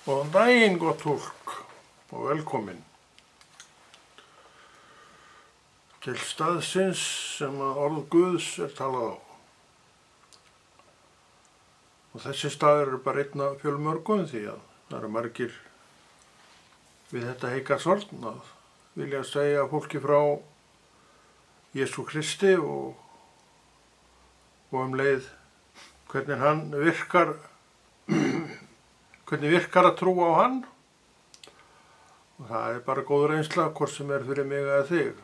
Góðan daginn, gott fólk, og velkomin til staðsins sem að orð Guðs talað á. Og þessi staður eru bara einn af fjölmörgum því að það eru margir við þetta heygarðshorn að vilja segja fólki frá Jesú Kristi og leið hvernig hann virkar, hvernig virkar að trúa á hann. Og það er bara góð reynsla hvort sem er fyrir mig eða þig.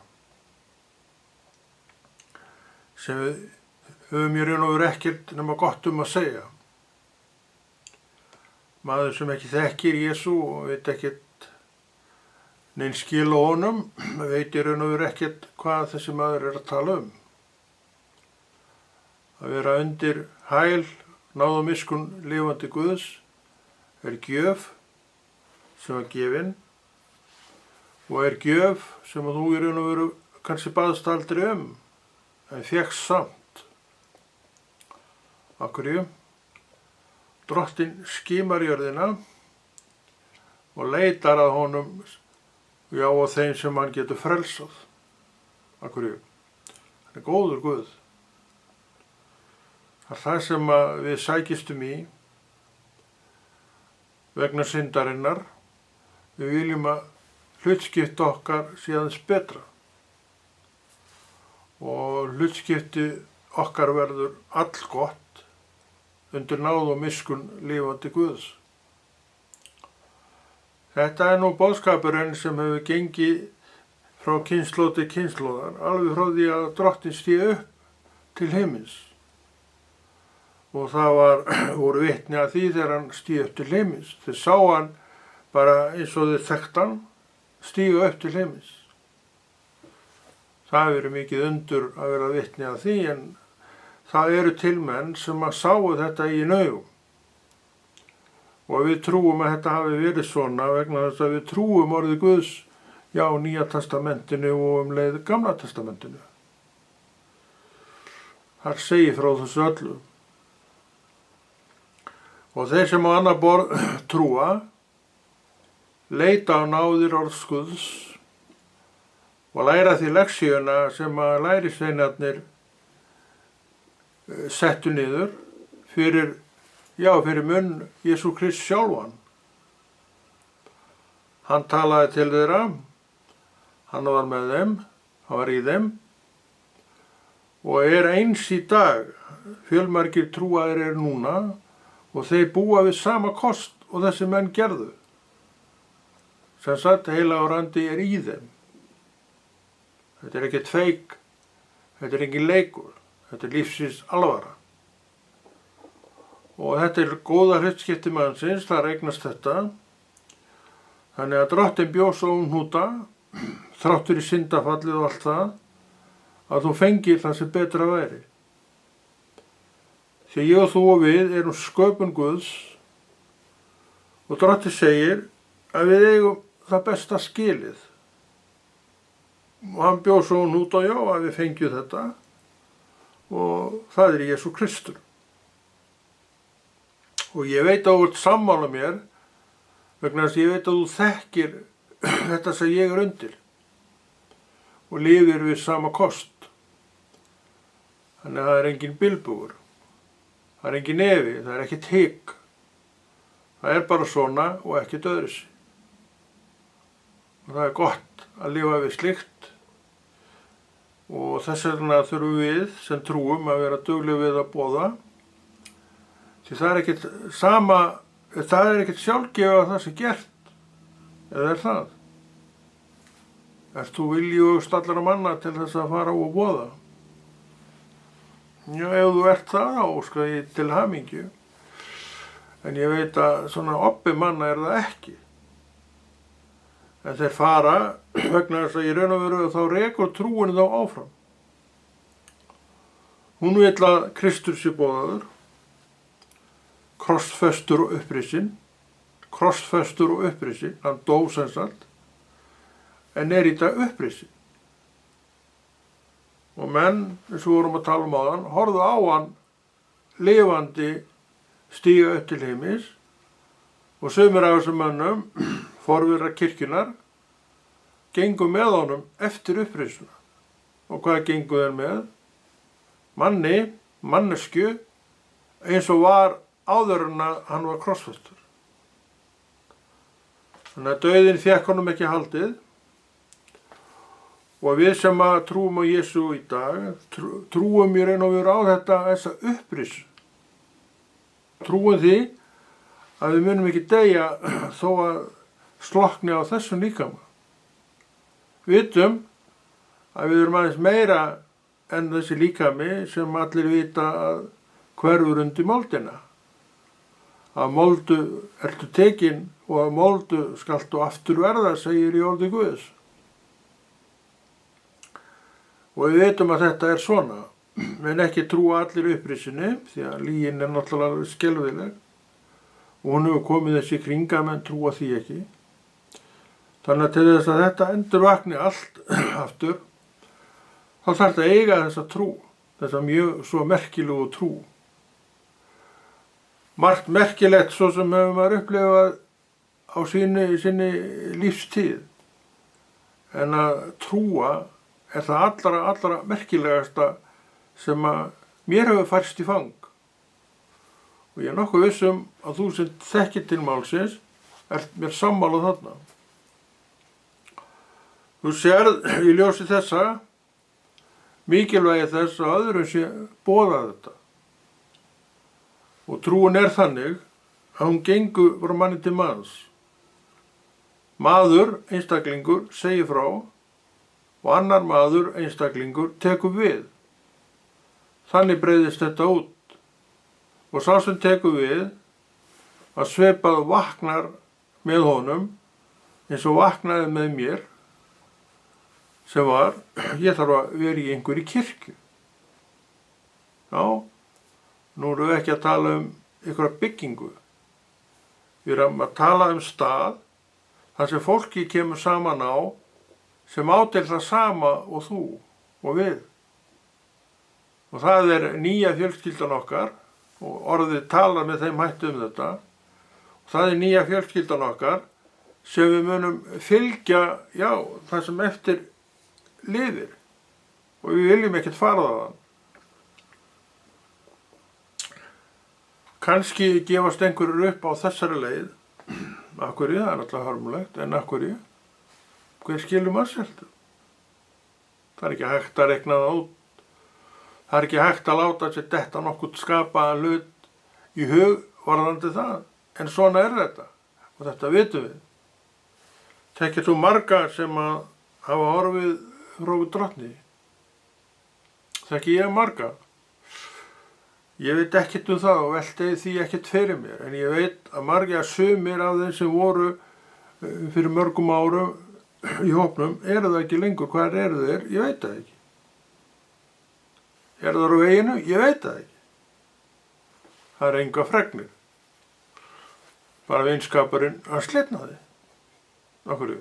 Sem við höfum í raun og veru ekkert nema gott að segja. Maður sem ekki þekkir Jesú og veit ekkert neinn skil á honum, veit í raun og veru ekkert hvað þessi maður er að tala um. Að vera undir hæl, náð og miskunn lifandi Guðs er gjöf sem var gefin og er gjöf sem að þú í raun og veru kannski baðst aldrei um, en fékkst samt. Af hverju? Drottinn skimar jörðina og leitar að honum, já, og þeim sem hann getur frelsað. Af hverju? Hann er góður Guð. Það er það sem við sækistum í vegna syndarinnar. Við viljum að hlutskipti okkar sé aðeins betra. Og hlutskipti okkar verður allgott undir náð og miskunn lifandi Guðs. Þetta er nú boðskapurinn sem hefur gengið frá kynslóð til kynslóðar, alveg frá því að Drottinn stíg upp til himins. Og það voru vitni að því þegar hann stíg upp til himins. Þeir sá hann bara eins og þeir þekkt hann stíga upp til himins. Það hefur verið mikið undur að vera vitni að því, en það eru til menn sem að sáu þetta í augum. Og við trúum að þetta hafi verið svona vegna þess að við trúum orðið Guðs, já, Nýja testamentinu og leið Gamla testamentinu. Það segir frá þessu öllu. Og þeir sem á annað borð trúa, leita á náðir orðs Guðs og læra því lexíuna sem að lærisveinarnir settu niður fyrir munn Jesú Krist sjálfan. Hann talaði til þeirra, hann var með þeim, hann var í þeim og er eins í dag. Fjölmargir trúaðir eru núna og þeir búa við sama kost og þessi menn gerðu. Sem sagt, heilagur andi er í þeim. Þetta er ekkert feik, þetta er engin leikur, þetta er lífsins alvara. Og þetta er góða hlutskipti mannsins, það eignast þetta. Þannig að Drottinn bjó svo hnúta, þráttur í syndafallið og allt það, að þú fengir það sem betra væri. Því ég og þú og við erum sköpun Guðs og Drottinn segir að við eigum það besta skilið. Og hann bjó svo hnúta, já, að við fengjum þetta og það er Jesú Kristur. Og ég veit að þú ert sammála mér vegna þess að ég veit að þú þekkir þetta sem ég er undir og lifir við sama kost. Þannig að það er engin bilbugur, það er engin efi, það er ekkert hik. Það er bara svona og ekkert öðruvísi. Og það er gott að lifa við slíkt og þess vegna þurfum við sem trúum að vera dugleg við að boða. Því það er ekkert sama, það er ekkert sjálfgefa að það sé gert, eða er það? Ert þú viljugust allra manna til þess að fara og boða? Já, ef þú ert það, þá óska ég til hamingju. En ég veit að svona obbi manna er það ekki. En þeir fara vegna þess að í raun og veru þá rekur trúin þá áfram. Hún vill að Kristur sé boðaður, krossfestur og upprisinn, hann dó sem sagt, en er í dag upprisinn. Og menn, eins og við vorum að tala um áðan, horfðu á hann lifandi stíga upp til himins Og sumir af þessum mönnum, forvera kirkjunar, gengu með honum eftir upprisuna. Og hvað gengu þeir með? Mannesku, eins og var áður en að hann var krossfestur. Þannig að dauðinn fékk honum ekki haldið. Og við sem að trúum á Jesú í dag, trúum í raun og veru á þessa upprisu. Trúum því að við munum ekki deyja þó að slokni á þessum líkama. Vitum að við erum aðeins meira en þessi líkami sem allir vita að hverfur undir moldina. Að moldu ertu tekin og að moldu skaltu aftur verða, segir í orði Guðs. Og við veitum að þetta er svona, en ekki trúa allir upprisunni, því að lygin er náttúrulega skelfileg og hún hefur komið þessi kringa, menn trúa því ekki. Þannig að til þess að þetta endurvakni allt aftur, þá þarf þetta að eiga þessa trú, þessa mjög svo merkilegu trú. Margt merkilegt svo sem hefur maður upplifað á sinni lífstíð, en að trúa er það allra merkilegasta sem að mér hefur færst í fang. Og ég er nokkuð viss að þú sem þekkir til málsins ert mér sammála þarna. Þú sérð í ljósi þessa mikilvægi þess að öðrum sé boðað þetta. Og trúin er þannig að hún gengur frá manni til manns. Maður, einstaklingur, segir frá og annar maður, einstaklingur, tekur við. Þannig breiðist þetta út. Og sá sem tekur við að svipað vaknar með honum eins og vaknaði með mér sem var, ég þarf að vera í einhverju kirkju. Já, nú erum við ekki að tala einhverja byggingu. Við erum að tala stað þar sem fólki kemur saman á sem á til það sama og þú og við. Og það er nýja fjölskyldan okkar og orðið talar með þeim hættu þetta. Og það er nýja fjölskyldan okkar sem við munum fylgja, það sem eftir lifir. Og við viljum ekkert fara þaðan. Kannski gefast einhverjur upp á þessari leið. Af hverju, það er alltaf harmulegt, en af hverju? Hver skilur maður seltu? Það er ekki hægt að reikna það út. Það er ekki hægt að láta sér detta nokkuð skapaðan hlut í hug varðandi það. En svona er þetta. Og þetta vitum við. Þekkir þú marga sem að hafa horfið frá Drottni? Þekki ég marga? Ég veit ekkert það og velti því ekkert fyrir mér. En ég veit að marga sumir af þeim sem voru fyrir mörgum árum í hópnum, eru það ekki lengur. Hvar eru þeir? Ég veit það ekki. Eru það á veginu? Ég veit það ekki. Það er enga fregnir. Bara vinskapurinn, hann slitnaði. Af hverju?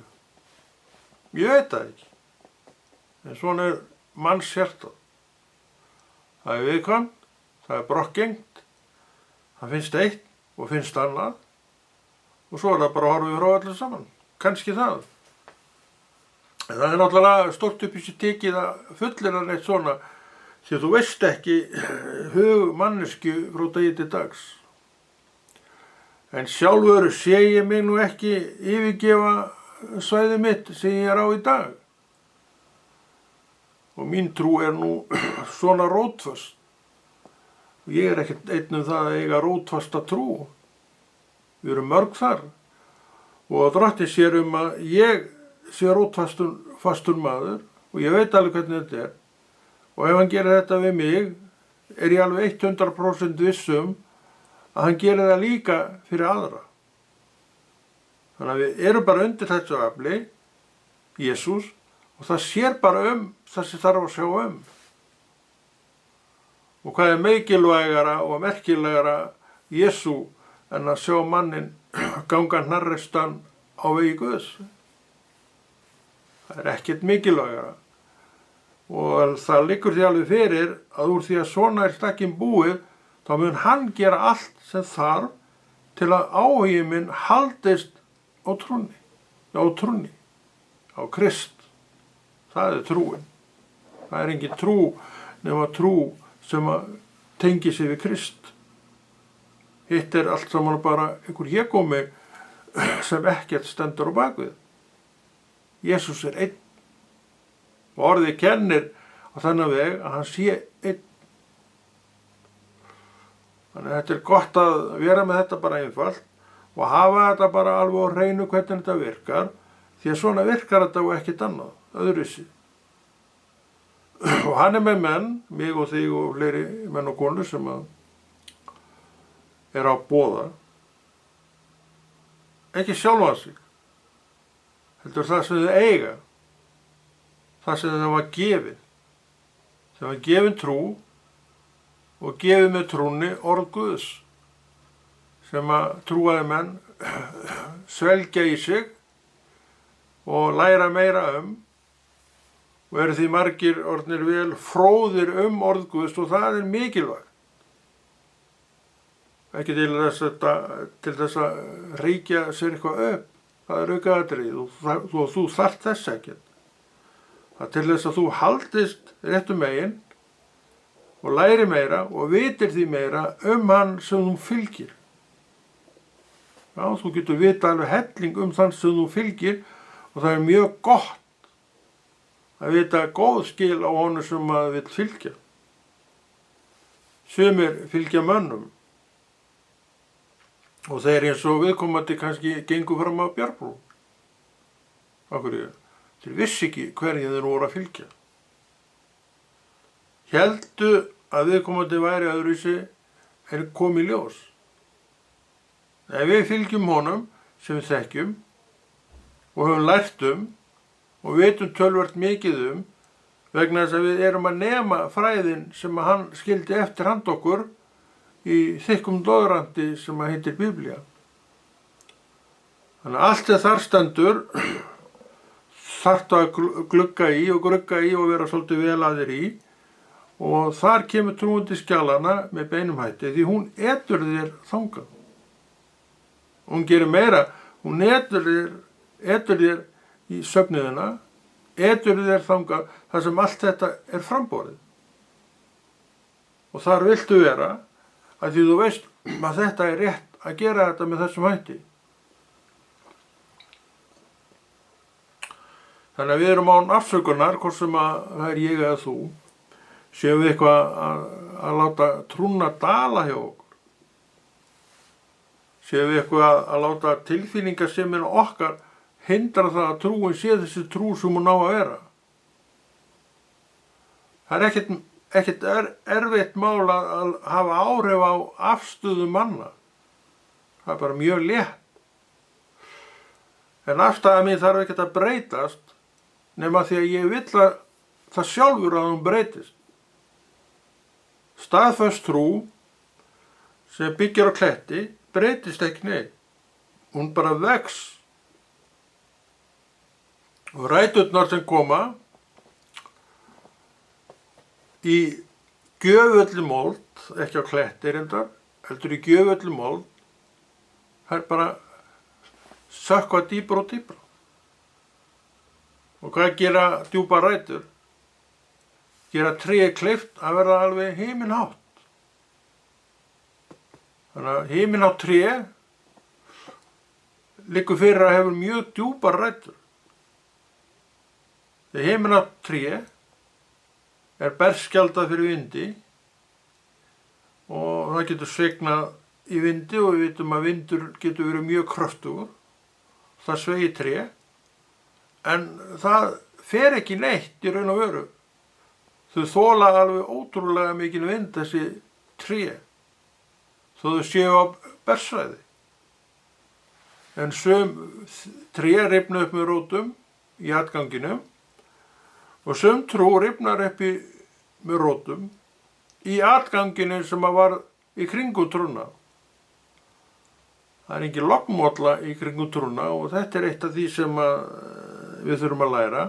Ég veit það ekki. En svona er manns hjartað. Það er viðkvæmt, það er brokkgengt, það finnst eitt og finnst annað og svo er það bara að horfa frá allir saman. Kannski það. En það er náttúrulega stórt upp í sér tekið að fullera neitt svona því að þú veist ekki hug mannesku frá degi til dags. En sjálfur sé ég mig nú ekki yfirgefa svæði mitt sem ég er á í dag. Og mín trú er nú svona rótföst. Og ég er ekkert einn það að eiga rótfasta trú. Við erum mörg þar. Og Drottinn sér að ég sé rótfastur maður og ég veit alveg hvernig þetta er. Og ef hann gerir þetta við mig, er ég alveg 100% vissum að hann gerir það líka fyrir aðra. Þannig að við erum bara undir þessu afli, Jesús, og það sér bara það sem þarf að sjá Og hvað er mikilvægara og merkilegara Jesú en að sjá mannin ganga hnarreistan á vegi Guðs? Það er ekkert mikilvægara. Og það liggur því alveg fyrir að úr því að svona er stakkin búið, þá mun hann gera allt sem þarf til að áhugi minn haldist á trúnni, á Krist. Það er trúin. Það er engin trú nema trú sem að tengi sig við Krist. Hitt er allt saman bara einhver hégómi sem ekkert stendur á bakvið. Jesús er einn. Og orðið kennir á þennan veg að hann sé einn. Þannig að þetta er gott að vera með þetta bara einfalt og hafa þetta bara alveg á hreinu hvernig þetta virkar, því að svona virkar þetta og ekkert annað, öðruvísi. Og hann er með menn, mig og þig og fleiri menn og konur sem að er á boða, ekki sjálfan sig, heldur það sem þau eiga, það sem það var gefið, sem var gefin trú og gefið með trúnni orð Guðs, sem að trúaði menn svelgja í sig og læra meira og eru því margir orðnir vel fróðir orð Guðs og það er mikilvægt. Ekki til þess að ríkja sér eitthvað upp, það er aukaatriði og þú þarft þess ekkert. Það er til þess að þú haldist réttu megin og læri meira og vitir því meira hann sem þú fylgir. Já, þú getur vita alveg helling þann sem þú fylgir og það er mjög gott að vita góð skil á honum sem maður vill fylgja. Sumir fylgja mönnum og þeir eins og viðkomandi kannski gengur fram á bjargbrú. Af hverju? Þeir vissi ekki hverju þeir voru að fylgja. Héldu að viðkomandi væri öðruvísi er komið ljós. Ef við fylgjum honum sem við þekkjum og höfum lært og vitum töluvert mikið vegna þess að við erum að nema fræðin sem að hann skildi eftir handa okkur í þykkum doðrandi sem að heitir Biblía. Þannig að allt þar stendur þarftu að glugga í og vera svolítið vel að þér í og þar kemur trúandi skjalana með beinum hætti því hún etur þér þangað. Hún gerir meira, hún etur þér í söfniðina, etur þér þangað þar sem allt þetta er framborið. Og þar viltu vera að því þú veist að þetta er rétt að gera þetta með þessum hætti. Þannig að við erum án afsökunar, hvort sem að það er ég eða þú, séum við eitthvað að láta trúna dala hjá okkur. Séum við eitthvað að láta tilfinningasemin okkar hindra það að trúin sé þessi trú sem hún á að vera. Það er ekkert erfitt mál að hafa áhrif á afstöðu manna. Það er bara mjög létt. En afstaða mín þarf ekkert að breytast nema því að ég vill að það sjálfur að hún breytist. Staðföst trú sem byggir á kletti breytist ekki neitt. Hún bara vex. Og ræturnar sem koma í gjöfulli mold, ekki á kletti reyndar, heldur í gjöfulli mold, það er bara sökkva dýpra og dýpra. Og hvað gera djúpa rætur? Gera tréð kleift að verða alveg himinhátt. Þannig að himinhátt tré liggur fyrir að hefur mjög djúpar rætur. Þegar himinhátt tré er berskjaldað fyrir vindi og það getur svegnað í vindi og við vitum að vindur getur verið mjög kröftugur. Það sveigir tré en það fer ekki neitt í raun og veru. Þau þola alveg ótrúlega mikinn vind þessi tré þó þau séu á bersvæði. En sum tré rifna upp með rótum í atganginum og sum trú rifnar upp með rótum í atganginu sem að var í kringum trúna. Það er engin lognmolla í kringum trúna og þetta er eitt af því sem við þurfum að læra,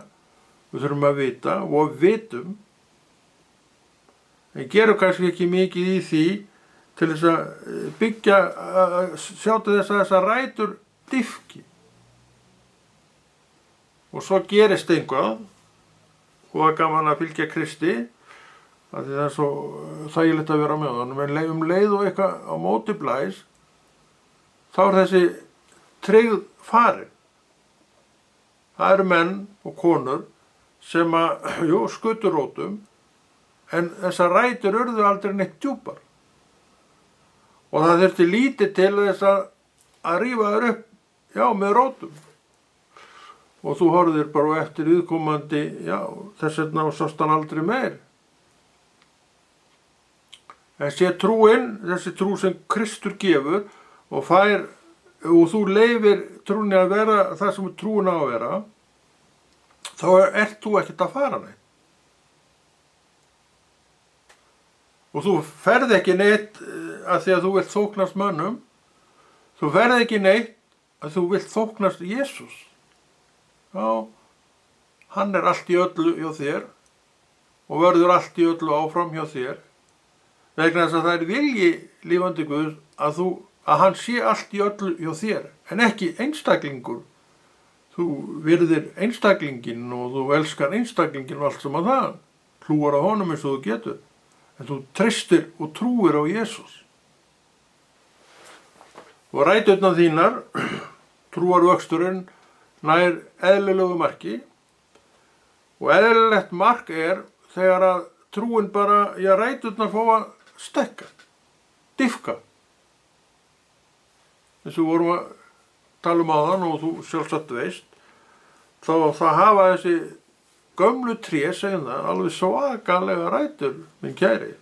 við þurfum að vita og vitum. En gerum kannski ekki mikið í því til þess að byggja, sjá til þess að þessar rætur dýpki. Og svo gerist eitthvað, og það gaman að fylgja Kristi, af því það svo þægilegt að vera með honum, en leið og eitthvað á móti blæs, þá þessi tryggð farin. Það eru menn og konur sem skutu rótum, en þessar rætur urðu aldrei neitt djúpar. Og það þurfti lítið til þess að rífa þær upp, með rótum. Og þú horfðir bara eftir viðkomandi, þess vegna sást hann aldrei meir. En sé trúin, þessi trú sem Kristur gefur og þú leyfir trúni að vera það sem trúin á að vera, þá ert þú ekkert að fara neitt. Og þú ferð ekki neitt að því að þú vilt þóknast mönnum. Þú ferð ekki neitt að þú vilt þóknast Jesús. Hann er allt í öllu hjá þér og verður allt í öllu áfram hjá þér. Vegna þess að það er vilji lifandi Guðs að hann sé allt í öllu hjá þér, en ekki einstaklingur. Þú virðir einstaklingin og þú elskar einstaklingin og allt sem að það. Hlúar á honum eins og þú getur. En þú treystir og trúir á Jesús. Og ræturnar þínar, trúarvöxturinn, nær eðlilegu marki. Og eðlilegt mark er þegar að trúin bara, ræturnar fá að stekka, dýpka. Eins og vorum að tala um áðan og þú sjálfsagt veist, þá það hafa þessi gömlu tré, segjum það, alveg svakalega rætur, minn kæri.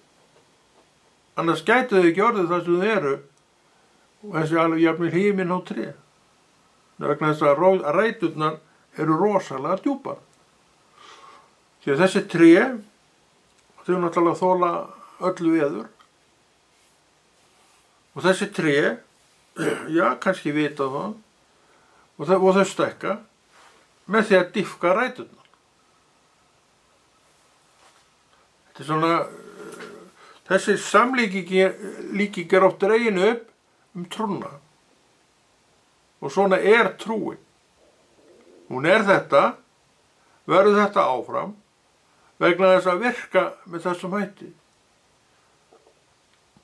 Annars gætu þau ekki orðið það sem þau eru, og þessi alveg jafnvel himinn á tré. Vegna þess að ræturnar eru rosalega djúpar. Því að þessi tré, þau náttúrulega þola öllu veður. Og þessi tré, kannski vita það, og þau stekka með því að dýpka ræturnar. Þetta er svona, þessi samlíking er oft dregin upp trúna. Og svona er trúin. Hún er þetta, verður þetta áfram, vegna þess að virka með þessum hætti.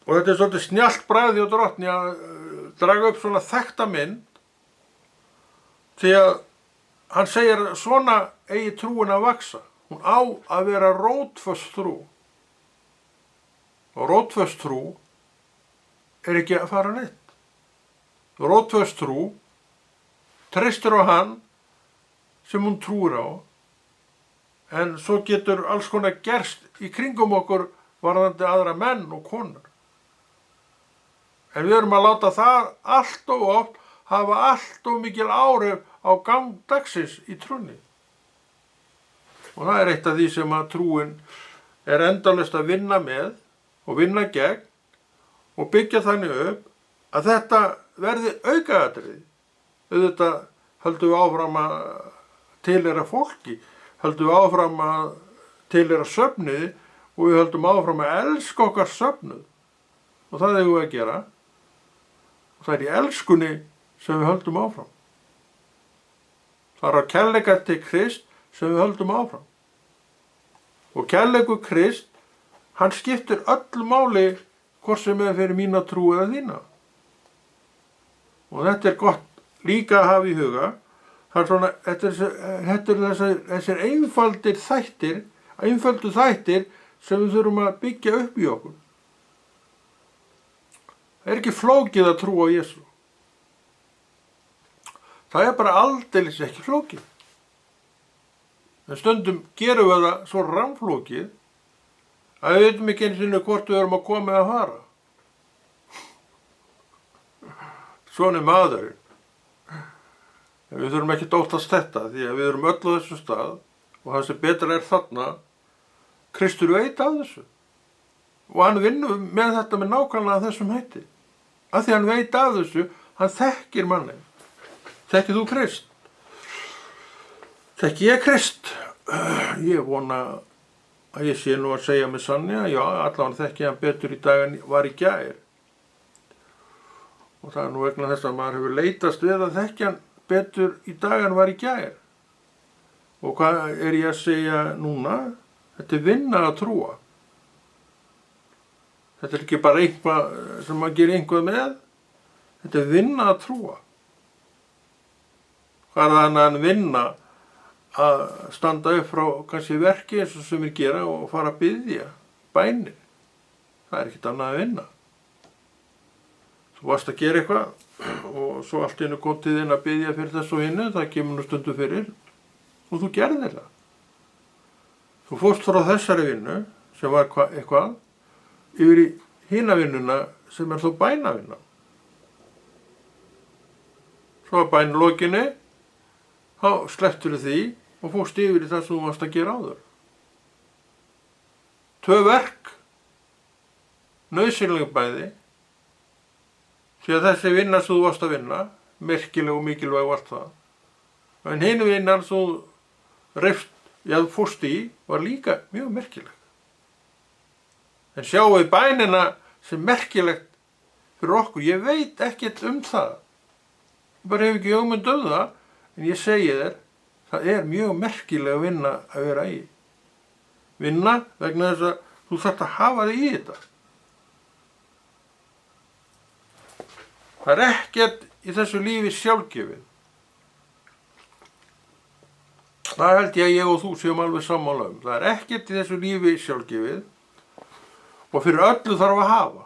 Og þetta er svolítið snjallt bragði og drottni að draga upp svona þekkta mynd, því að hann segir svona eigi trúin að vaxa. Hún á að vera rótföst trú. Og rótföst trú er ekki að fara neitt. Rótföst trú treystir á hann sem hún trúir á, en svo getur alls konar gerst í kringum okkur varðandi aðra menn og konur. En við erum að láta það allt og oft hafa allt og mikil áhrif á gang dagsins í trúnni. Og það er eitt af því sem að trúin er endalaust að vinna með og vinna gegn og byggja þannig upp að þetta verði aukaatriði. Auðvitað höldum við áfram að tilheyra fólki, höldum við áfram að tilheyra söfnuði og við höldum áfram að elska okkar söfnuð. Og það eigum við að gera. Og það er í elskunni sem við höldum áfram. Það er á kærleika til Krist sem við höldum áfram. Og kærleikur Krist, hann skiptir öllu máli hvort sem er fyrir mína trú eða þína. Og þetta er gott líka að hafa í huga. Það er svona, þetta er þessir einföldu þættir sem við þurfum að byggja upp í okkur. Það er ekki flókið að trúa á Jesú. Það er bara aldeilis ekki flókið. En stundum gerum við það svo rammflókið að við veitum ekki einu sinni hvort við erum að koma eða fara. Svona er maðurinn. En við þurfum ekki að óttast þetta því að við erum öll á þessu stað og það sem betra er þarna, Kristur veit af þessu. Og hann vinnur með þetta með nákvæmlega þessum hætti. Af því hann veit af þessu, hann þekkir mannin. Þekkir þú Krist? Þekki ég Krist? Ég vona að ég sé nú að segja með sanni að allavega þekki hann betur í dag en var í gær. Og það nú vegna þess að maður hefur leitast við að þekkja hann betur í dag en var í gær. Og hvað ég að segja núna? Þetta vinna að trúa. Þetta ekki bara eitthvað sem maður gerir einhvað með. Þetta vinna að trúa. Hvað þannig að vinna að standa upp frá kannski verki eins og sem gera og fara að biðja bænir. Það ekkert annað að vinna. Þú varst að gera eitthvað og svo allt í einu kom til þín að biðja fyrir þessu og hinnu, það kemur nú stundu fyrir og þú gerðir það. Þú fórst frá þessari vinnu sem var eitthvað yfir í hina vinnuna sem þó bænavinna. Svo að bænlokinni, þá slepptur því og fórst yfir í það sem þú varst að gera áður. 2 verk, nauðsynleg bæði, því að þessi vinna sem þú varst að vinna, merkileg og mikilvæg og allt það. En hinu vinnan sem þú fórst í var líka mjög merkileg. En sjáum við bænina sem merkilegt fyrir okkur. Ég veit ekkert það. Ég bara hef ekki hugmynd það, en ég segi þér, það er mjög merkileg vinna að vera í. Vinna vegna þess að þú þarft að hafa þig í þetta. Það er ekkert í þessu lífi sjálfgefið. Það held ég og þú séum alveg sammála um. Það er ekkert í þessu lífi sjálfgefið og fyrir öllu þarf að hafa.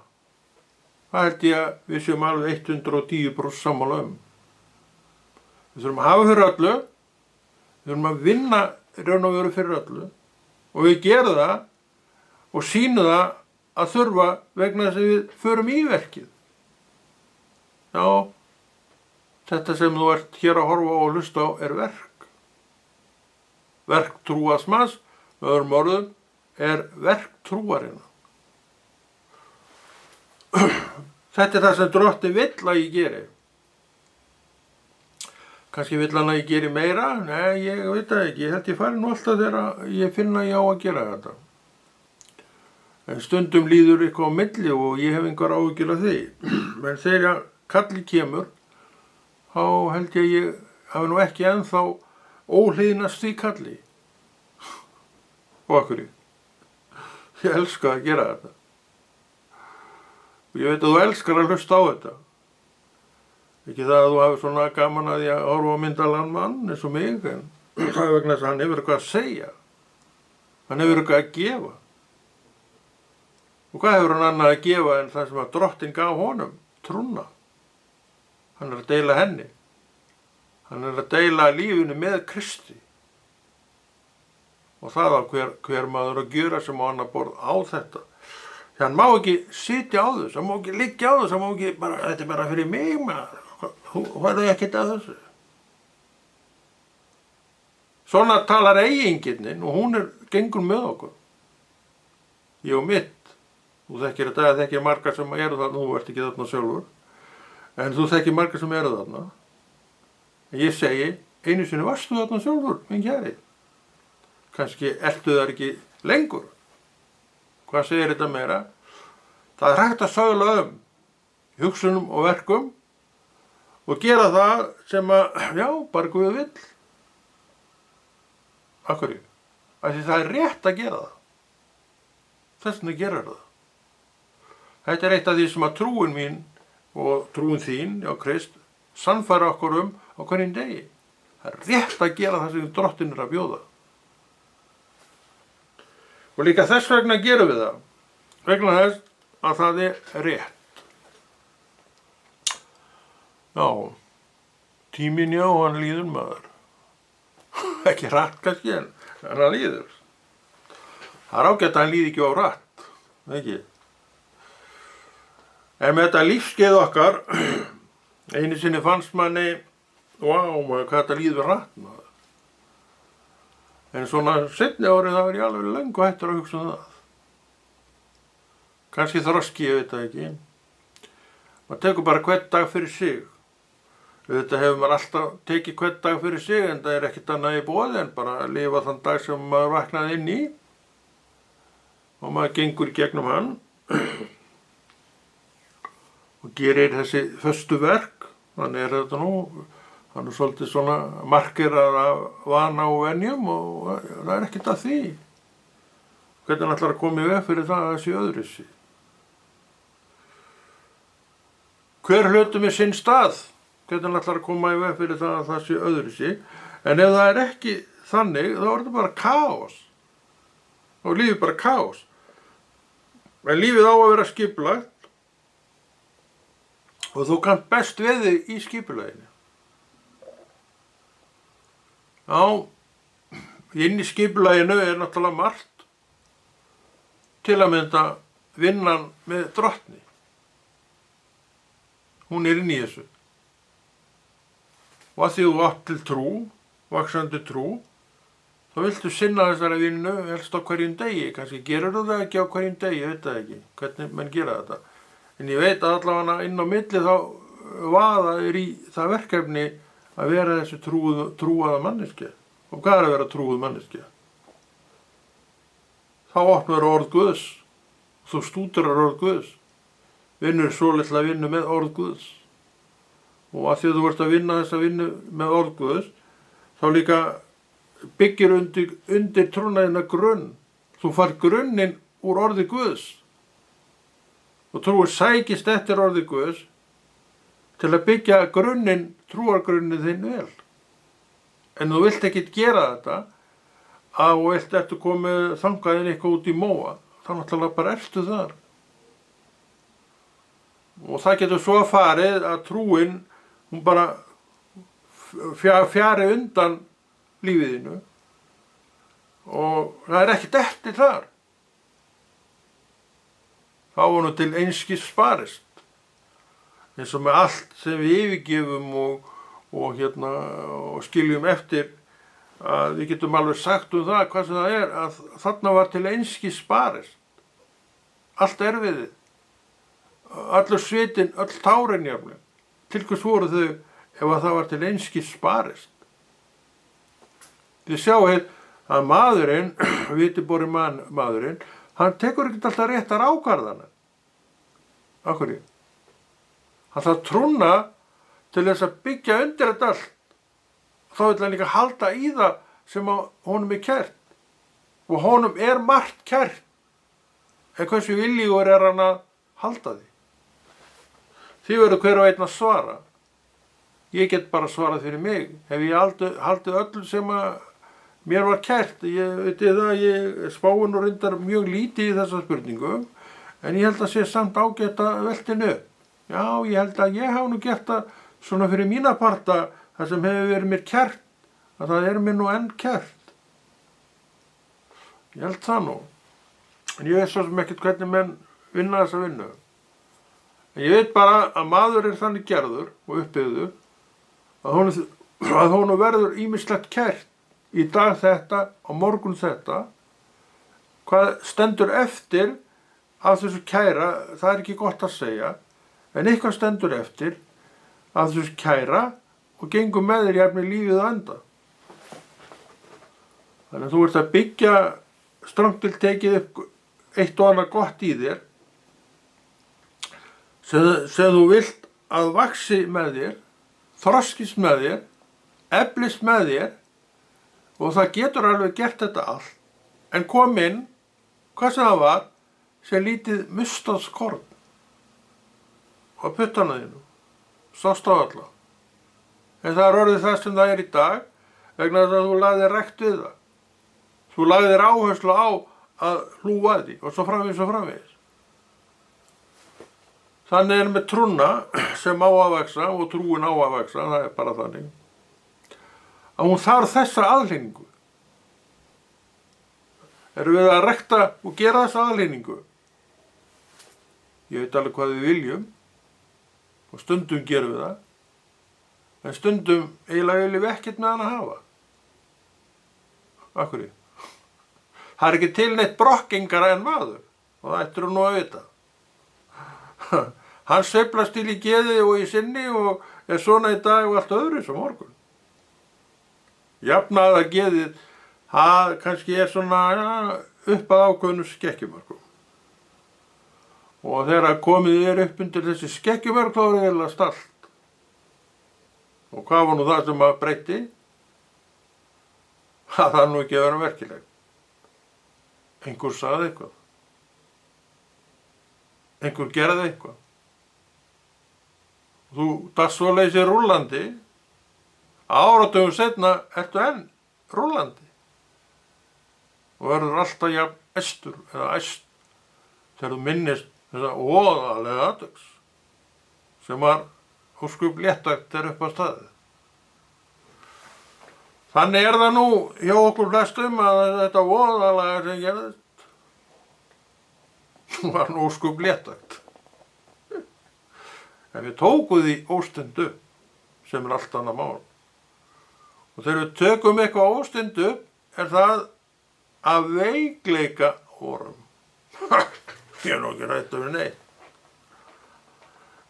Það held ég að við séum alveg 110% sammála um. Við þurfum að hafa fyrir öllu, við þurfum að vinna raun og veru fyrir öllu og við gerum það og sýnum það að þurfa vegna þess að við förum í verkið. Já, þetta sem þú ert hér að horfa og hlusta á er verk. Verk trúars manns, með öðrum orðum, er verk trúarinnar. Þetta er það sem Drottinn vill að ég geri. Kannski vill hann að ég geri meira? Nei, ég veit það ekki. Ég held ég fari nú alltaf þegar ég finna ég á að gera þetta. En stundum líður eitthvað á milli og ég hef engar áhyggjur af því. Men þegar kalli kemur, þá held ég hafi nú ekki ennþá óhlýðnast því kalli. Og af hverju? Ég elska að gera þetta. Og ég veit að þú elskar að hlusta á þetta. Ekki það að þú hafi svona gaman að ég horfa á myndalann mann eins og mig, en það er vegna þess að hann hefur eitthvað að segja. Hann hefur eitthvað að gefa. Og hvað hefur hann annað að gefa en það sem að Drottinn gaf honum? Trúna. Hann er að deila henni. Hann er að deila lífinu með Kristi. Og það á hver maður að gjöra sem á annar borð á þetta. Því hann má ekki sitja á þessu, hann má ekki liggja á þessu, hann má ekki bara, þetta er bara fyrir mig maður. Þú verður ekkert að þessu. Svona talar eiginginnin og hún gengur með okkur. Ég og mitt. Þú þekkir þetta, þekkir margar sem eru þarna, þú ert ekki þarna sjálfur. En þú þekkir margar sem eru þarna. En ég segi, einu sinni varstu þarna sjálfur, minn kæri. Kannski ertu þar ekki lengur. Hvað segir þetta meira? Það er hægt að sögla hugsunum og verkum og gera það sem að, já, bara Guð vill. Af hverju? Af því það er rétt að gera það. Þess vegna gerir það. Þetta er eitt af því sem að trúin mín og trúin þín, já, Krist, sannfæra okkur á hverjum degi. Það er rétt að gera það sem Drottinn er að bjóða. Og líka þess vegna gerum við það. Vegna þess að það er rétt. Já, tíminn já, hann líður maður. Ekki hratt kannski, en hann líður. Það er ágætt að hann líði ekki á hratt, ekki? En með þetta lífskeið okkar, einu sinni fannst manni, hvað þetta líður hratt maður. En svona seinni árið þá er ég alveg löngu hættur að hugsa það. Kannski þroski, ég veit það ekki. Maður tekur bara hvern dag fyrir sig. Þetta hefur maður alltaf tekið hvern dag fyrir sig, en það er ekkert annað í boði en bara að lifa þann dag sem maður vaknaði inn í. Og maður gengur í gegnum hann. Og og gerir þessi föstu verk. Þannig þetta nú, hann svolítið svona markerar af vana og venjum og það ekkert að því. Hvernig hann ætlar að koma í veg fyrir það að þessi öðruvísi? Hver hlutur með sinn stað? Hvernig hann ætlar að koma í veg fyrir það að það sé öðruvísi? En ef það ekki þannig, þá þetta bara kaos. Þá lífið bara kaos. En lífið á að vera skipulagt og þú kannt best við þig í skipulaginu. Já, inn í skipulaginu náttúrulega margt, til að mynda vinnan með drottni. Hún inn í þessu. Og að því þú átt til trú, vaxandi trú, þá viltu sinna þessari vinnu helst á hverjum degi. Kannski gerur þú það ekki á hverjum degi, ég veit það ekki, hvernig menn gera þetta. En ég veit að allavega inn á milli þá vaða í það verkefni að vera þessi trúaða manneskja. Og hvað að vera trúuð manneskja? Þá opnar orð Guðs. Þú stúderar orð Guðs. Vinnur svo litla vinnu með orð Guðs. Og að því þú ert að vinna þessa vinnu með orð Guðs, þá líka byggir undir trúnaðina grunn. Þú fær grunninn úr orði Guðs. Og trúin sækist eftir orði Guðs til að byggja grunninn, trúargrunninn þinn vel. En þú vilt ekkert gera þetta og ertu komið þangaðinn eitthvað út í móa, þá náttúrulega bara ertu þar. Og það getur svo farið að trúin, hún bara fjari undan lífiðinu og það ekkert eftir þar. Þá var nú til einskis sparist. Eins og með allt sem við yfirgefum og skiljum eftir, að við getum alveg sagt það, hvað sem það að þarna var til einskis sparist. Allt erfiðið, allur svitinn, öll tárin jafnvel. Til hvers voru þau ef að það var til einskis sparist? Þið sjáið að maðurinn, vitibori maðurinn, hann tekur ekki alltaf réttar ákvarðanir. Af hverju? Hann þarf trúna til þess að byggja undir þetta allt. Þá vill hann líka halda í það sem honum kært. Og honum margt kært. En hversu viljugur hann að halda því? Því verður hver og einn að svara. Ég get bara svarað fyrir mig. Hef ég haldið öllu sem mér var kært. Ég spái nú reyndar mjög lítið í þessa spurningu, en ég held að sé samt ágætt að veltinu. Já, ég held að ég hafi nú gert það svona fyrir mína parta, það sem hefur verið mér kært, að það mér nú enn kært. Ég held það nú. En ég veit svo sem ekkert hvernig menn vinna þessa vinnu. En ég veit bara að maður þannig gerður og uppbyggður að honum verður ýmislegt kært. Í dag þetta, á morgun þetta. Hvað stendur eftir af þessu kæra, það ekki gott að segja, en eitthvað stendur eftir af þessu kæra og gengur með þér jafnvel lífið að enda. Þannig að þú ert að byggja strangt til tekið upp eitt og annað gott í þér sem þú vilt að vaxi með þér, þroskist með þér, eflist með þér. Og það getur alveg gert þetta allt, en kom inn, hvað sem það var, sem lítið mustaðskorn á puttana þínu, sást á alla. En það orðið það sem það í dag, vegna þess að þú lagðir rækt við það. Þú lagðir áherslu á að hlúa því, og svo framvegis. Þannig með trúna sem á að vaxa, og trúin á að vaxa, það bara þannig, að hún þarf þessa aðhlynningu. Erum við að rækta og gera þessa aðhlynningu? Ég veit alveg hvað við viljum og stundum gerum við það, en stundum eiginlega viljum við ekkert með hann að hafa. Af hverju? Það ekki til neitt brokkingara en maður og það ættir nú að vita. Hann sveiflast til í geði og í sinni og svona í dag og allt öðru sem morgun. Jafnaða geðið, það kannski svona upp að ákveðnu skekkjumarkum. Og þegar komið er upp undir þessi skekkjumörk þá er eiginlega stallt. Og hvað var nú það sem að breytti? Það er nú ekki að vera merkilegt. Einhver sagði eitthvað. Einhver gerði eitthvað. Þú dast svoleiðis í rúllandi, áratugum seinna ertu enn rúllandi. Og verður alltaf jafn æstur eða æst þegar þú minnist þessa óðalega atviks sem var ósköp léttvægt þegar upp á staðið. Þannig er það nú hjá okkur flestum að þetta óðalega sem gerðist var nú ósköp léttvægt. En við tókum því óstundu sem er allt annað mál. Og þegar við tökum eitthvað óstundu er það að veikleika vorum. Ég er nú ekki hræddur við neitt.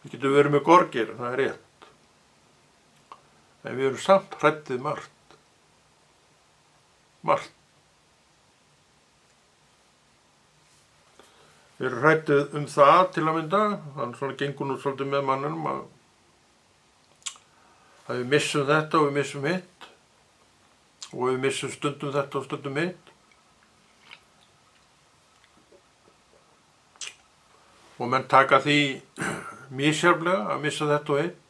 Við getum verið með gorgir, það er rétt. En við erum samt hrædd við margt. Margt. Við erum hrædd það til að mynda, þannig svona gengur nú svolítið með mannum að við missum þetta og við missum hitt og við missum stundum þetta og stundum hitt. Og menn taka því misjafnlega að missa þetta og hitt.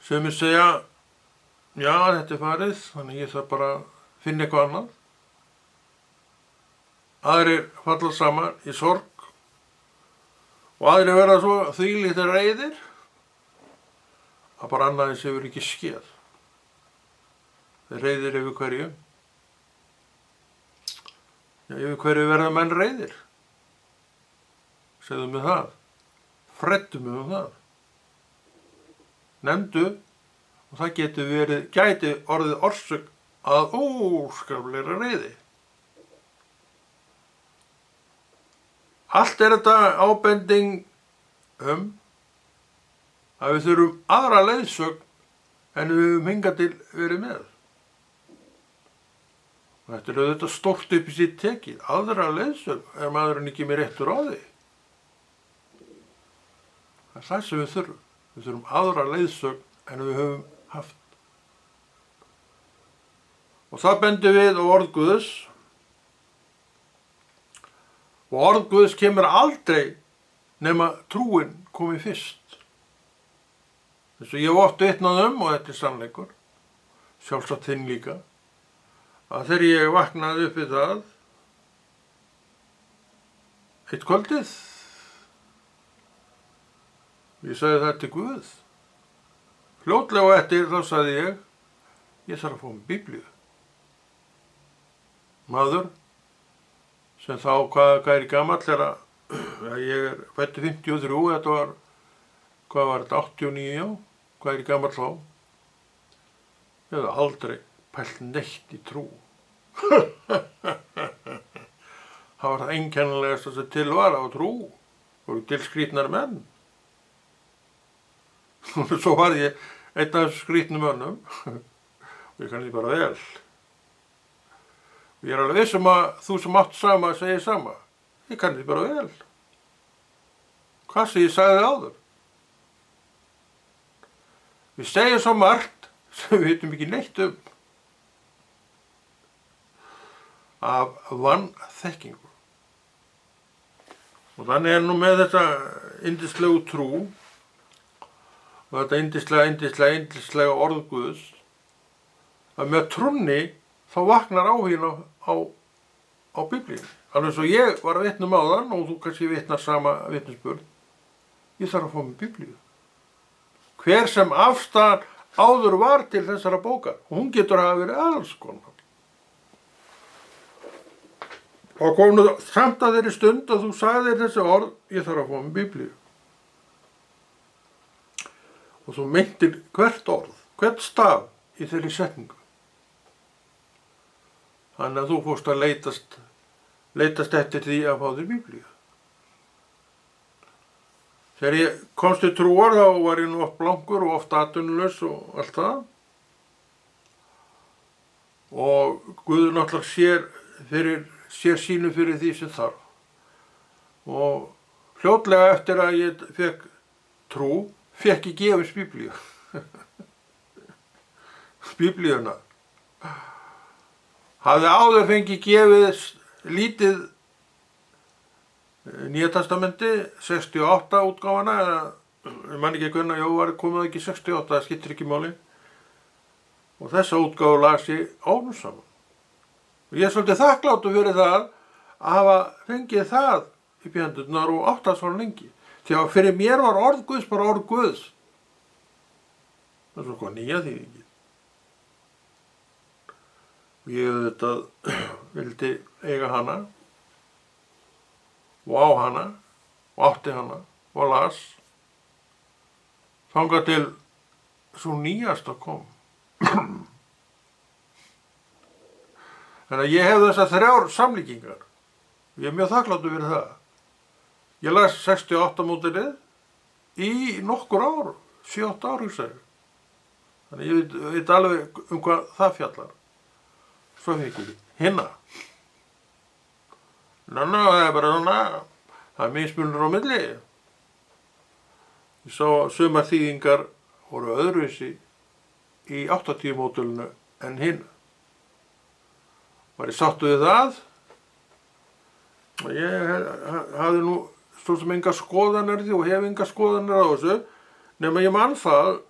Sumir segja, já þetta er farið, þannig ég þarf bara að finna eitthvað annað. Aðrir falla saman í sorg og aðrir verða svo þvílíkt reiðir að bara annaðins hefur ekki skeð. Þeir reiðir yfir hverju. Já, yfir hverju verða menn reiðir. Segðu mig það, freddu mig það. Nefndu, og það gæti orðið orsök að óskaplegri reiði. Allt er þetta ábending að við þurfum aðra leiðsögn en við höfum hingað til verið með. Og þetta er auðvitað stórt upp í sitt tekið. Aðra leiðsögn maðurinn ekki með réttur á því. Það er það sem við þurfum. Við þurfum aðra leiðsögn en við höfum haft. Og það bendir við á orð Guðs. Og orð Guðs kemur aldrei nema trúin komi fyrst. Þess að ég hef oft vitnað og þetta er sannleikur, sjálfsagt þinn líka, að þegar ég vaknaði upp við það, eitt kvöldið, ég sagði það til Guð. Fljótlega eftir þá sagði ég þarf að fá mig Biblíu. Maður, sem þá hvað er gamall þegar ég er fæddur 53, þetta var, hvað var þetta, 89, já, hvað er gamall þá? Ég hafði aldrei pælt neitt í trú. Það var það einkennilegast sem til var á trú, voru til skrýtnar menn. Svo var ég einn af skrýtnum mönnum og ég kann því bara vel. Og ég er alveg viss að þú sem átt sama segir sama. Ég kann því bara vel. Hvað sem ég sagði áður? Við segjum svo margt sem við vitum ekki neitt af vanþekkingu. Og þannig er nú með þetta yndislegu trú og þetta yndislega orð Guðs að með trúnni þá vaknar áhuginn á Biblíunni. Alveg svo ég var að vitna áðan og þú kannski vitnar sama vitnisburð. Ég þarf að fá mig Biblíu. Hver sem afstaðan áður var til þessara bókar, hún getur að hafa verið alls konar. Og kom nú samt að þeirri stund að þú sagðir þessi orð, ég þarf að fá mig Biblíu. Og þú meintir hvert orð, hvert staf í þeirri setningu. Þannig að þú fórst að leitast eftir því að fá þér Biblíu. Þegar ég komst til trúar þá var ég nú oft blankur og oft atvinnulaus og allt það. Og Guður náttúrulega sér sínu fyrir því sem þarf. og fljótlega eftir að ég fekk trú, fekk ég gefins Biblíu. Biblíuna. Hafði áður fengið gefið lítið Nýja testamenti, 68 útgáfana, ég man ekki hvernig, var komið ekki 68, það skiptir ekki máli. Og þessa útgáfu las ég árum saman. Og ég er svolítið þakkláttur fyrir það að hafa fengið það upp í hendurnar og átt það svona lengi. Því að fyrir mér var orð Guðs bara orð Guðs. Það er svona nýja þýðingi. Og ég vildi eiga hana og á hana og átti hana og las þangað til svo nýjasta kom. Þannig að ég hef þessar 3 samlíkingar. Ég er mjög þakkláttur fyrir það. Ég las 68 módelið í nokkur ár, 7-8 ár hugsaði. Þannig ég veit alveg hvað það fjallar. Svo fikk ég hinna. Það er bara svona, það er mismunur á milli. Ég sá sumar þýðingar voru öðruvísi í 80 módelinu en hinn. Var ég sáttur við það? Ég hafði nú svo sem enga skoðanir því og hef enga skoðanir á þessu, nema ég man það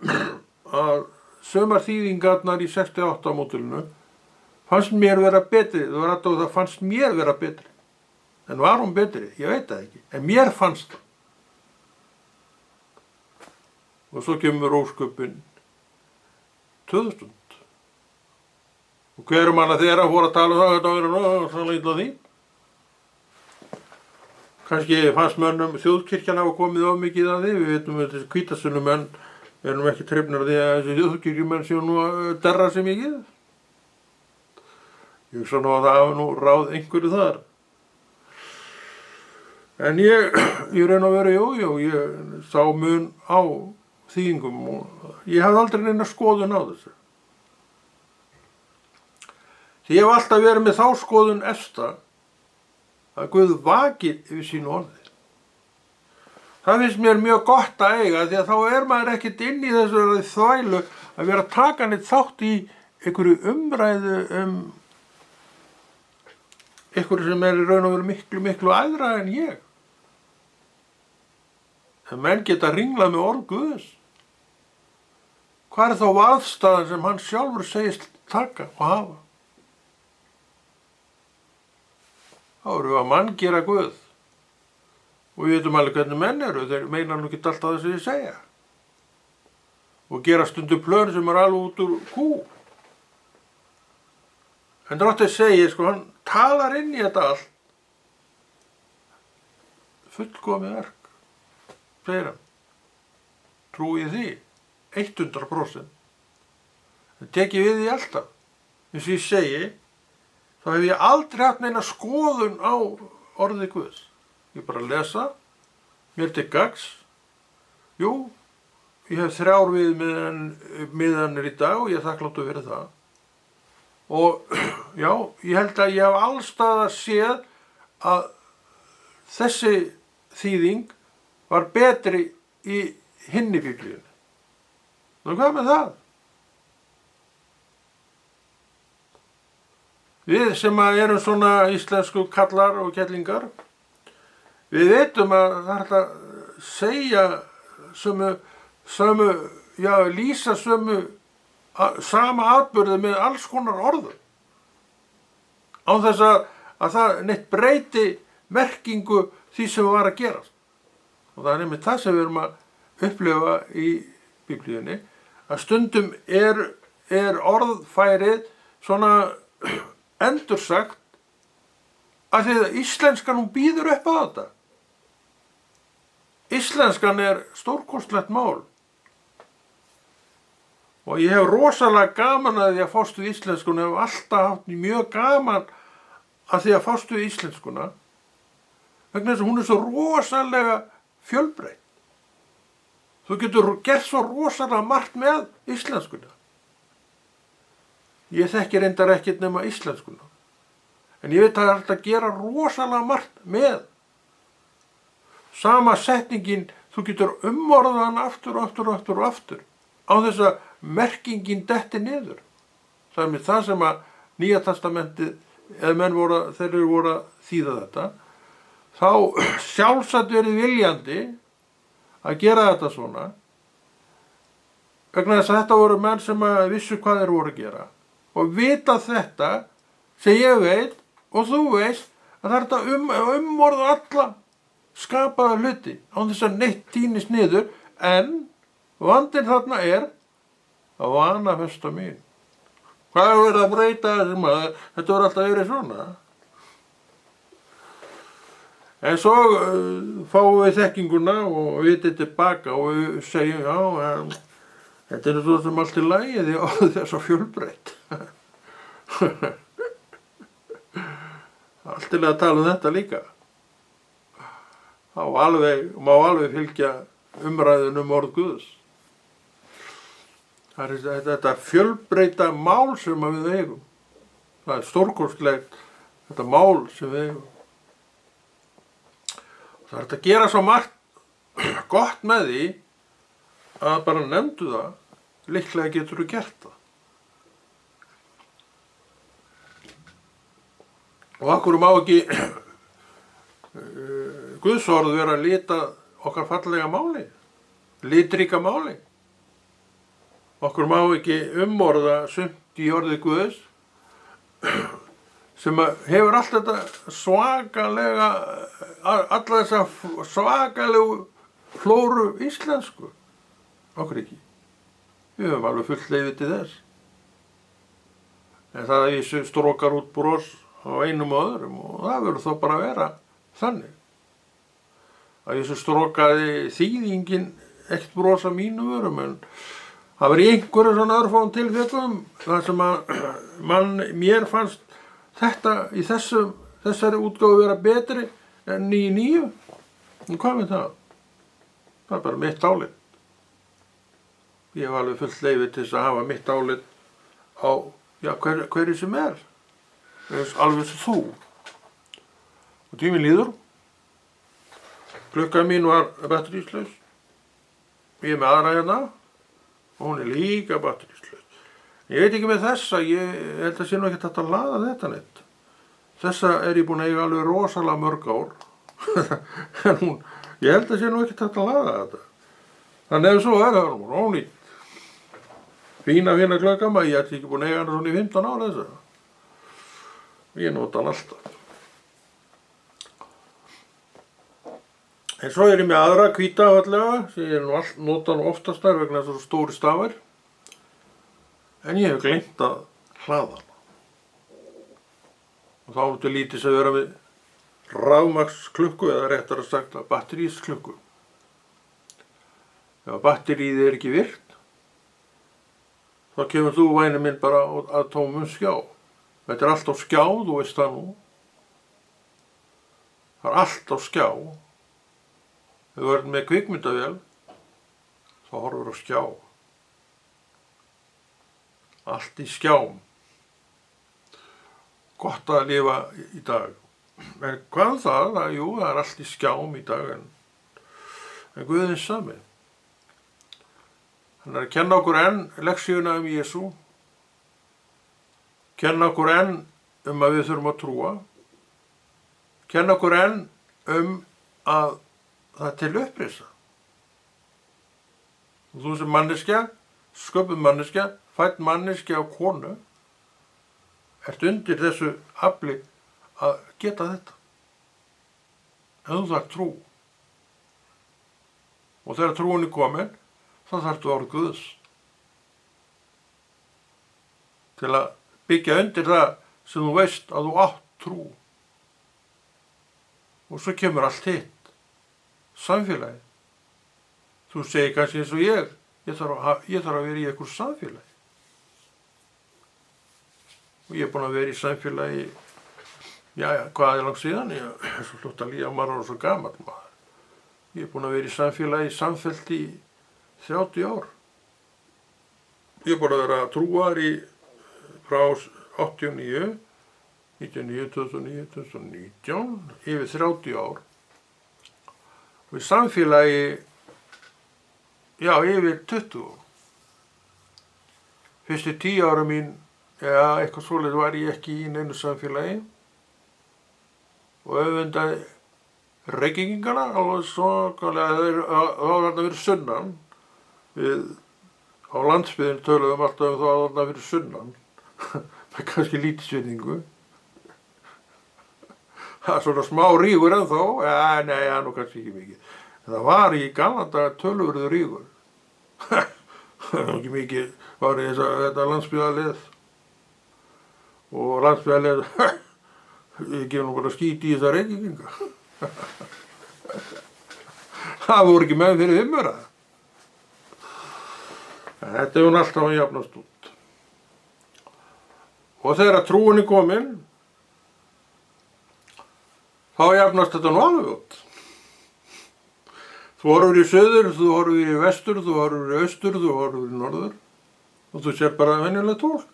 að sumar þýðingarnar í 68 módelinu fannst mér vera betri, það fannst mér vera betri. En var hún betri? Ég veit það ekki, en mér fannst það. Og svo kemur ósköpin 2000. Og hver manna þeirra fór að tala það, þetta var svona illa því. Kannski fannst mönnum þjóðkirkjan hafa komið of mikið að því, við veitum að þessi hvítasunnumenn erum ekki hrifnir af því að þessi þjóðkirkjumenn séu nú að derra sig mikið. Ég hugsa nú að það hafi nú ráð einhverju þar. En ég raun og veru, ég sá mun á þýðingum og ég hafði aldrei neina skoðun á þessu. Því ég hef alltaf verið með þá skoðun efsta að Guð vakir yfir sínu orði. Það finnst mér mjög gott að eiga því að þá er maður ekkert inn í þessu þvælu að vera að taka neitt þátt í einhverju umræðu einhverju sem er í raun og veru miklu æðra en ég. En menn geta ringlað með orð Guðs. Hvað er þá aðstæðan sem hann sjálfur segist taka og hafa? Þá erum við að manngera Guð. Og við veitum alveg hvernig menn eru, þeir meina nú ekki alltaf það sem þeir segja. Og gera stundum plön sem er alveg út úr kú. En Drottinn segir, hann talar inn í þetta allt. Fullkomið verk, segir hann. Trúið því, 100%. Það tekið við því alltaf. Eins og ég segi, þá hef ég aldrei haft neina skoðun á orði Guðs. Ég bara lesa, mér til gagns. Jú, ég hef 3 viðmiðanir í dag og ég er þakkláttur fyrir það. Og já, ég held að ég hef allstaðar séð að þessi þýðing var betri í hinni Biblíunni. Nú hvað með það? Við sem erum svona íslensku kallar og kellingar, við veitum að það er að segja lýsa sama atburði með alls konar orðum. Án þess að það neitt breyti merkingu því sem var að gerast. Og það er einmitt það sem við erum að upplifa í Biblíunni, að stundum er orðfærið svona endursagt að því að íslenskan hún býður upp á þetta. Íslenskan er stórkostlegt mál. Og ég hef rosalega gaman að því að fást við íslenskuna, ég hef alltaf haft mjög gaman að því að fást við íslenskuna, vegna þess að hún er svo rosalega fjölbreytt. Þú getur gert svo rosalega margt með íslenskuna. Ég þekki reyndar ekkert nema íslenskuna. En ég veit að það er hægt að gera rosalega margt með sama setningin, þú getur umorðað hann aftur og aftur og aftur og aftur á þess að merkingin detti niður. Það er með það sem að Nýja testamentið, eða menn þeir voru að þýða þetta, þá sjálfsagt verið viljandi að gera þetta svona, vegna þess að þetta voru menn sem að vissu hvað þeir voru að gera og vita þetta sem ég veit og þú veist að það er þetta umorða alla skapaða hluti án þess að neitt týnist niður, en vandinn þarna er að vanafesta mín. Hvað er verið að breyta þessum að þetta voru alltaf verið svona? En svo fáum við þekkinguna og vitið tilbaka og við segjum, já, þetta er svo sem allt í lagi því að það er svo fjölbreytt. Allt til að tala þetta líka. Þá má alveg fylgja umræðun orð Guðs. Það er þetta fjölbreyta mál sem við eigum. Það er stórkostlegt þetta mál sem við eigum. Það er að gera svo margt gott með því að bara nefndu það, líklega getur þú gert það. Og akkur má ekki Guðs orð vera að lita okkar fallega máli, litríka máli. Okkur má ekki umorða sumt í orði Guðs sem hefur allt þetta svakalega, alla þessa svakalegu flóru íslensku. Okkur ekki. Við höfum alveg fullt leyfi til þess. En það að við strókar út bros á einum og öðrum og það verður þá bara að vera þannig. Að ég strókaði þýðingin ekkert bros af mínum vörum, en það var í einhverju svona örfáum tilfellum þar sem að mér fannst þetta í þessari útgáfu vera betri en í nýju. En hvað með það? Það er bara mitt álit. Ég hef alveg fullt leyfi til þess að hafa mitt álit á hverju sem er. Alveg sem þú. Og tíminn líður. Klukkan mín var batteríslaus. Ég er með aðra hérna. Og hún er líka batteríslaus. Ég veit ekki með þessa, ég held að sé nú ekkert hægt að laða þetta neitt. Þessa er ég búin að eiga alveg rosalega mörg ár. En ég held að sé nú ekkert hægt að laða þetta. Þannig ef svo er það hún ónýtt. Fína klukka maður, ég ætti ekki búin að eiga hana svona í 15 ára þessa. Ég nota hann alltaf. En svo er ég með aðra hvíta fallega, sem ég nota nú oftast þar vegna þess að stóri stafir. En ég hef gleymt að hlaða hana. Og þá áttu lítið að vera við rafmagnsklukku, eða réttara sagt að batterísklukku. Ef batteríið er ekki virkt, þá kemur þú væni minn bara að tómum skjá. Þetta er allt á skjá, þú veist það nú. Það er allt á skjá. Ef þú ert með kvikmyndavél, þá horfur á skjá. Allt í skjám. Gott að lifa í dag. En hvað það? Jú, það er allt í skjám í dag, en Guðinn sami. Hann er að kenna okkur enn leksíuna Jesú. Kenna okkur enn að við þurfum að trúa. Kenna okkur enn að það er til upprisa. Og þú sem manneskja, sköpuð manneskja, fædd manneskja á konu, ert undir þessu afli að geta þetta. En þú þarf trú. Og þegar trúin er komin, þá þarftu orð Guðs. Til að byggja undir það sem þú veist að þú átt trú. Og svo kemur allt hitt. Samfélagi. Þú segir kannski eins og ég þarf að vera í einhver samfélagi. Og ég er búin að vera í samfélagi, hvað er langt síðan? Ég er svo flott að líða, maður er svo gamall maður. Ég er búin að vera í samfélagi samfellt í 30 ár. Ég er búin að vera trúar frá 89, 99, 2009, 2019, yfir 30 ár. og í samfélagi, já, yfir 20. Fyrstu 10 ára mín, eitthvað svoleiðis var ég ekki í neinu samfélagi og öfundaði Reykvíkingana alveg svakalega, þá var þarna fyrir sunnan. Við á landsbyggðinni töluðum alltaf þá þarna fyrir sunnan. Það er kannski lítilsvirðingu. Það er svona smá rígur ennþá, nei, það er nú kannski ekki mikið. En það var í gamla daga töluverður rígur. Það er ekki mikið, var í þetta landsbyggðarlið. Og landsbyggðarlið, ég gef nú bara skít í þessa Reykvíkinga. Það voru ekki með fyrir fimmura. En þetta hefur alltaf að jafnast út. Og þegar trúin er komin, þá jafnast þetta nú alveg út. Þú horfir í söður, þú horfir í vestur, þú horfir í austur, þú horfir í norður og þú sér bara venjulegt fólk.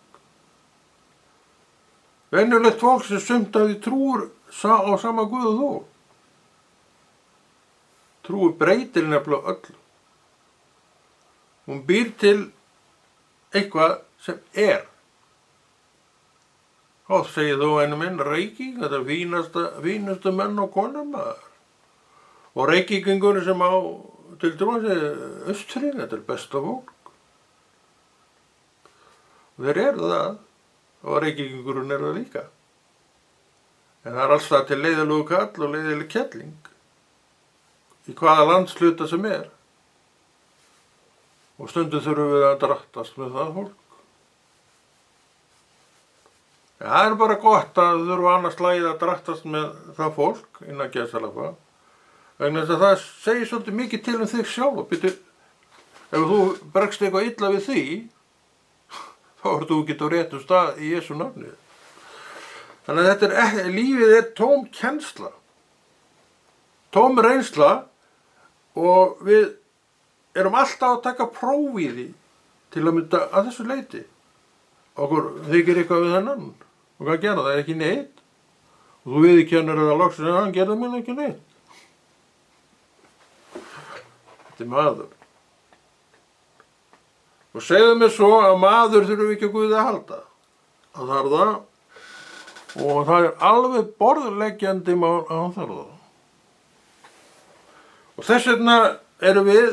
Venjulegt fólk sem sumt af því trúir á sama Guð og þú. Trúi breytir nefnilega öllu. Hún býr til eitthvað sem er. Og segir þú einu minn, Reykvík, þetta fínasta menn og konur maður. Og Reykvíkingur sem á til dæmis Austfirðing, þetta er besta fólk. Og þeir eru það, og Reykvíkingurinn er það líka. En það er alltaf til leiðilegu kall og leiðileg kettling. Í hvaða landshluta sem er. Og stundum þurfum við að drattast með það fólk. Það er bara gott að þurfa annars slagið að drattast með það fólk innan gæsalappa. Vegna þess að það segir svolítið mikið til þig sjálf. Býtu, ef þú bregst eitthvað illa við því, þá ertu ekki á réttum stað í Jesú nafni. Þannig að lífið er tóm kennsla. Tóm reynsla og við erum alltaf að taka próf í því til að mynda að þessu leyti. Okkur þykir eitthvað við þennan og hvað gera, það er ekki neitt. Og þú viðurkennir það loksins að hann gerði mér ekki neitt. Þetta er maður. Og segðu mér svo að maður þurfum ekki að Guði að halda. Það þarf það. Og það er alveg borðleggjandi mál að hann þarf það. Og þess vegna erum við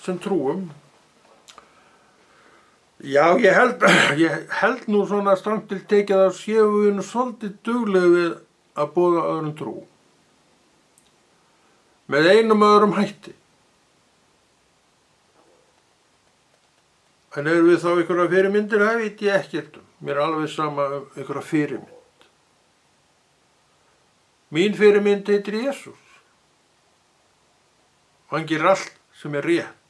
sem trúum, já, ég held nú svona strangt til tekið að séu við nú svolítið dugleg við að boða öðrum trú. Með einum öðrum hætti. En erum við þá einhverja fyrirmyndir? Það veit ég ekkert um. Mér er alveg sama um einhverja fyrirmynd. Mín fyrirmynd heitir Jesús. Hann gerir allt sem er rétt.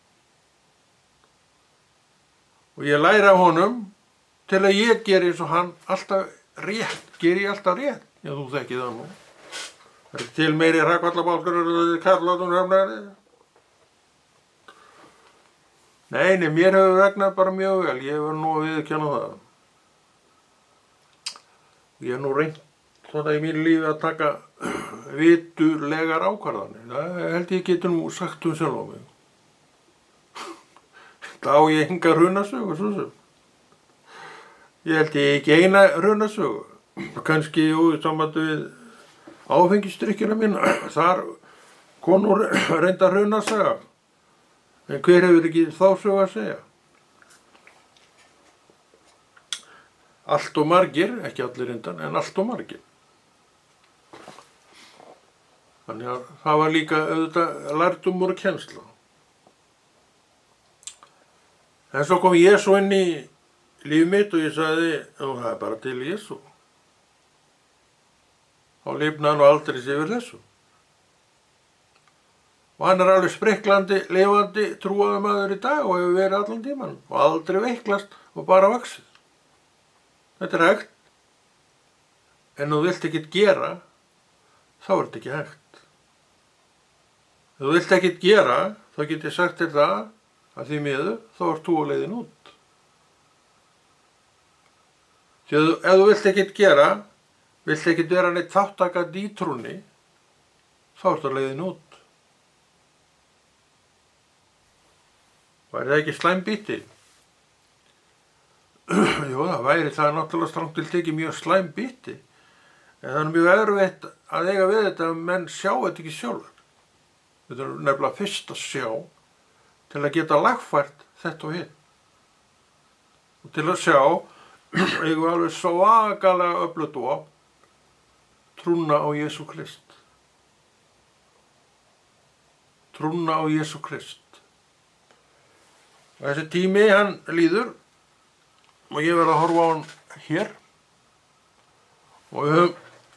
Og ég læra honum til að ég geri eins og hann alltaf rétt. Geri ég alltaf rétt? Já, þú þekkir það nú. Það er til meiri hrakvallabálkur en það er karlatum rafnæri. Nei, mér hefur vegnað bara mjög vel. Ég hefur nú að viðurkenna það. Ég hef nú reynt svona í mínu lífi að taka vitulegar ákvarðanir. Það held ég geti nú sagt sjálf á mig. Það á ég enga hrunasögu, svo sem. Ég held ég ekki eina hrunasögu. Kannski í sambandi við áfengisdrykkjuna mína. Þar kom nú reynda hrunasaga. En hver hefur ekki þá sögu að segja? Allt og margir, ekki allir reyndan, en allt og margir. Þannig að það var líka auðvitað lærdómur og kennsla. En svo kom Jesú inn í líf mitt og ég sagði, það er bara til Jesú. Þá lifnaði hann aldrei sig yfir þessu. Og hann er alveg spriklandi, lifandi, trúaður maður í dag og hefur verið allan tímann og aldrei veiklast og bara vaxið. Þetta er hægt. En þú vilt ekkert gera, þá er þetta ekki hægt. Ef þú vilt ekkert gera, þá get ég sagt þér það að því miður, þá ert þú á leiðin út. Því að ef þú vilt ekkert gera, vilt ekkert vera neitt þáttakandi í trúnni, þá ertu á leiðin út. Væri það ekki slæmbýtti? Jú, það væri það náttúrulega strangt til tekið mjög slæmbýtti. En það er mjög erfitt að eiga við þetta að menn sjá þetta ekki sjálfur. Þetta er nefnilega fyrst að sjá til að geta lagfært þetta og hinn. Og til að sjá, eigum við alveg svakalega öflugt og trúna á Jesú Krist. Trúna á Jesú Krist. Og þessi tími hann líður og ég verð að horfa á hann hér. Og við höfum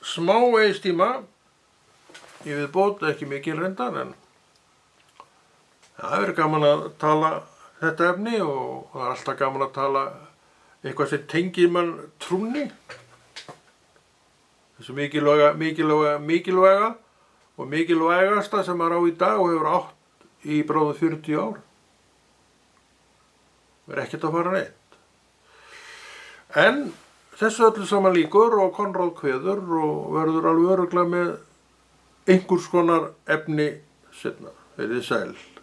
smávegis tíma, ég viðbót ekki mikil reyndar, en það er gaman að tala þetta efni og það er alltaf gaman að tala eitthvað sem tengir mann trúnni. Þessu mikilvæga og mikilvægasta sem maður á í dag og hefur átt í bráðum 40 ár. Það er ekkert að fara neitt. En þessu öllu saman líkur og Konráð kveður og verður alveg örugglega með einhvers konar efni seinna. Verið sæl.